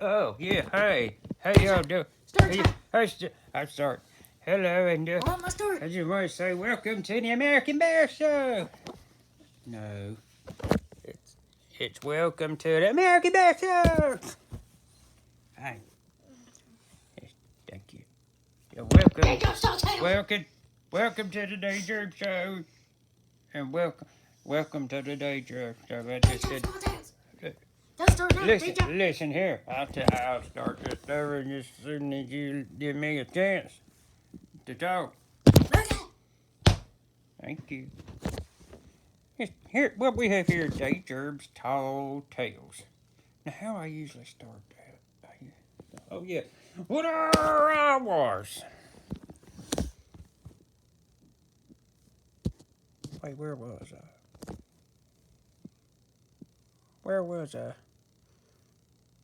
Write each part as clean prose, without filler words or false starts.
Oh, yeah, hey. Hey, y'all do. Start Hey, time. I start. Hello, and I want my story. I just want to say welcome to the American Bear Show. No, it's it's welcome to the American Bear Show. Hi, yes, thank you. You're welcome, Danger, start tails. welcome to the Danger Show, and welcome to the Danger Show. I just Danger, said, start tails. Don't start now, listen, Danger. listen here. I'll start this over just as soon as you give me a chance to talk. Okay. Thank you. Here, what we have here is Gerb's Tall Tales. Now, how I usually start that? Oh, yeah. What I was. Wait, where was I? Where was I?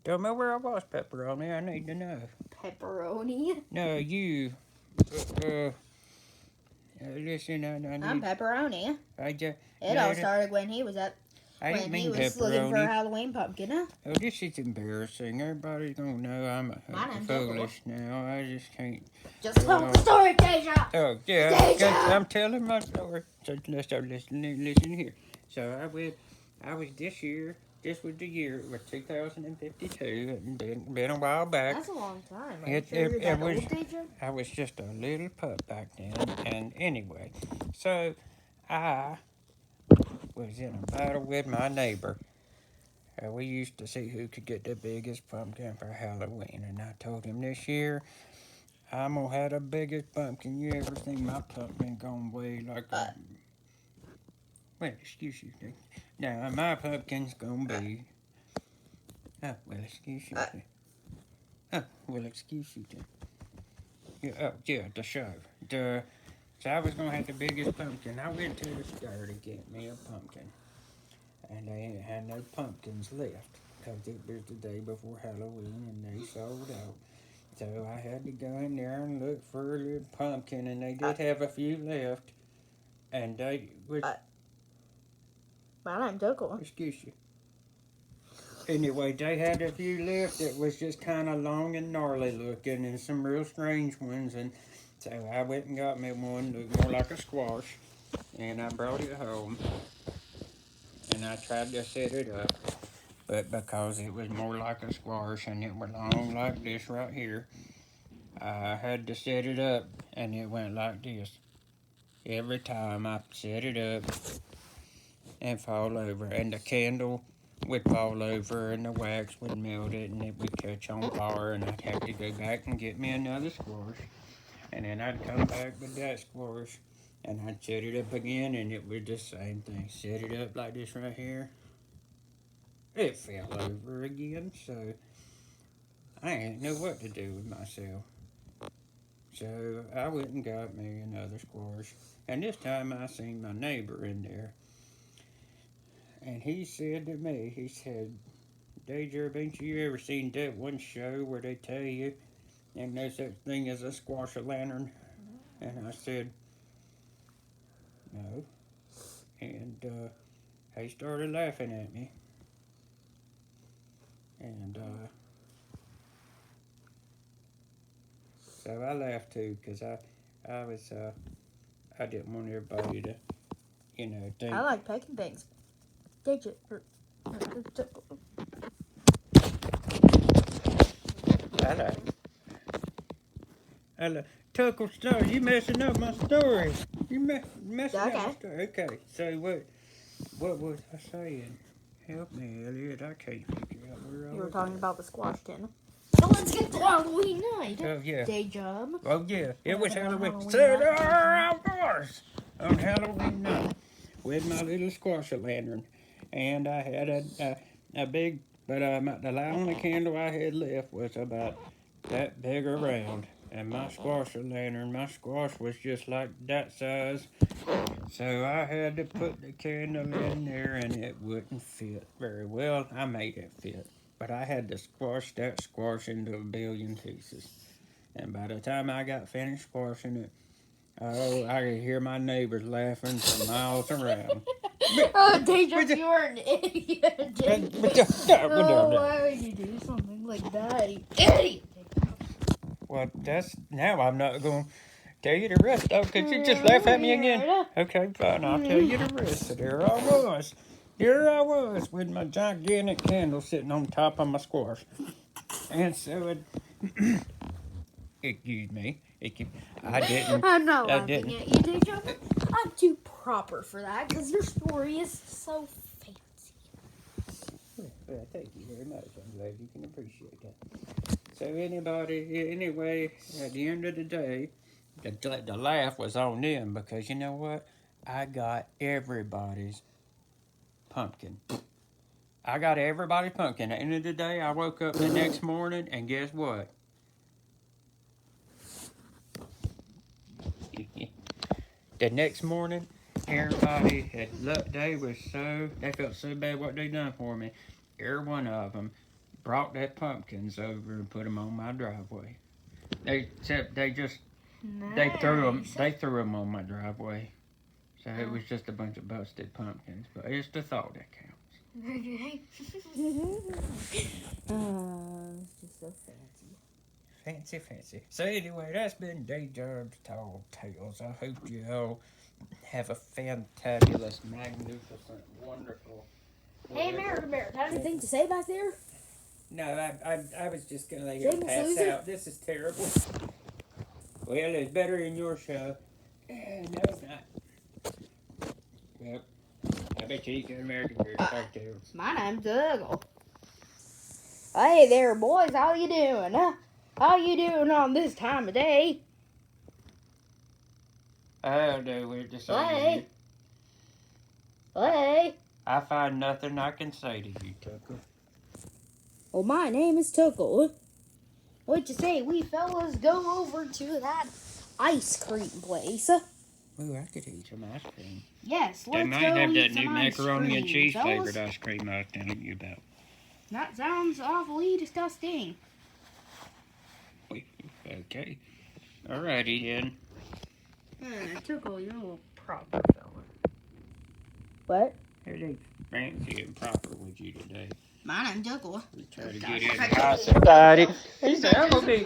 Tell me where I was, Pepperoni. I need to know. Pepperoni. No, you. Listen, I I'm need. Pepperoni. I just. It all started when he was I didn't when he mean was looking for a pepperoni. Halloween pumpkin. Huh? Oh, this is embarrassing. Everybody's gonna know I'm My name's foolish now. I just can't. Just tell the story, Deja. Oh, yeah, Deja. I'm telling my story. So let's start listening. Listen here. So I was this was the year, it was 2052, and been a while back. That's a long time. Are It, you sure it, you're it that was, old, Deja? I was just a little pup back then, and anyway, so I was in a battle with my neighbor. We used to see who could get the biggest pumpkin for Halloween, and I told him this year I'm gonna have the biggest pumpkin you ever seen. My pumpkin gonna weigh like a. Well, excuse you. Now my pumpkin's gonna be. Oh well, excuse you. Oh well, excuse you. Yeah, oh yeah, the show. So I was gonna have the biggest pumpkin. I went to the store to get me a pumpkin, and they ain't had no pumpkins left because it was the day before Halloween and they sold out. So I had to go in there and look for a little pumpkin, and they did have a few left. And they was My name's Uncle. excuse you. Anyway, they had a few left that was just kind of long and gnarly looking, and some real strange ones. And so I went and got me one, looked more like a squash, and I brought it home. And I tried to set it up, but because it was more like a squash and it was long like this right here, I had to set it up, and it went like this. Every time I set it up and fall over, and the candle would fall over, and the wax would melt it, and it would catch on fire, and I'd have to go back and get me another squash, and then I'd come back with that squash, and I'd set it up again, and it was the same thing. Set it up like this right here. It fell over again, so I didn't know what to do with myself. So I went and got me another squash, and this time I seen my neighbor in there. And he said to me, he said, Deja, ain't you ever seen that one show where they tell you and no such thing as a squash a lantern? And I said, no. And he started laughing at me. And so I laughed too, because I didn't want everybody to, think. I like pecking things. Deja. I like Tuckle Star, you messing up my story. You messing up my story. Okay, so what was I saying? Help me, Elliot. I can't figure out where I You were was talking at. about the squash tin. So let's get to Halloween night. Oh, yeah. Day job. Oh, yeah. It was Halloween. Halloween So night. there I was on Halloween night with my little squash lantern. And I had a big, but the only candle I had left was about that big around. And my squash lantern, my squash was just like that size. So I had to put the candle in there and it wouldn't fit very well. I made it fit. But I had to squash that squash into a billion pieces. And by the time I got finished squashing it, oh, I could hear my neighbors laughing for miles around. Oh, Deja, you are an idiot. But Oh, why would you do something like that, you idiot. Well, now I'm not going to tell you the rest of it because you just laugh at me again. Okay, fine. I'll tell you the rest. So there I was. Here I was with my gigantic candle sitting on top of my squash. And so excuse me. I didn't. I'm not I laughing didn't. at you, Deja. I'm too proper for that because your story is so fancy. Well, thank you very much. I'm glad you can appreciate that. So anyway, at the end of the day, the laugh was on them because you know what? I got everybody's pumpkin. I got everybody's pumpkin. At the end of the day, I woke up the next morning and guess what? The next morning, everybody they felt so bad what they done for me. Every one of them brought their pumpkins over and put them on my driveway. They threw them on my driveway. So it was just a bunch of busted pumpkins, but it's the thought that counts. It's just so fancy. Fancy. So anyway, that's been Deja's Tall Tales. I hope you all have a fantabulous, magnificent, wonderful. Hey, American Bear, got anything to say back there? No, I was just gonna let you Shameless pass loser? out. This is terrible. Well, it's better than your show. No, it's not. Well, I bet you can American Bear Tall Tales. My name's Dougal. Hey there, boys. How you doing? How you doing on this time of day? Oh, no, we're just Hey. Hey. I find nothing I can say to you, Tucker. Well, my name is Tuckle. What'd you say? We fellas go over to that ice cream place. Ooh, I could eat some ice cream. Yes, let's They might go have eat that some new ice macaroni and cream, cheese fellas. flavored ice cream I was telling you about. That sounds awfully disgusting. Okay. Alrighty then. Tuckle, you're a little proper fella. What? Everything's fancy and proper with you today. My name's Tuckle. We try to get in high society. He said, I'm gonna be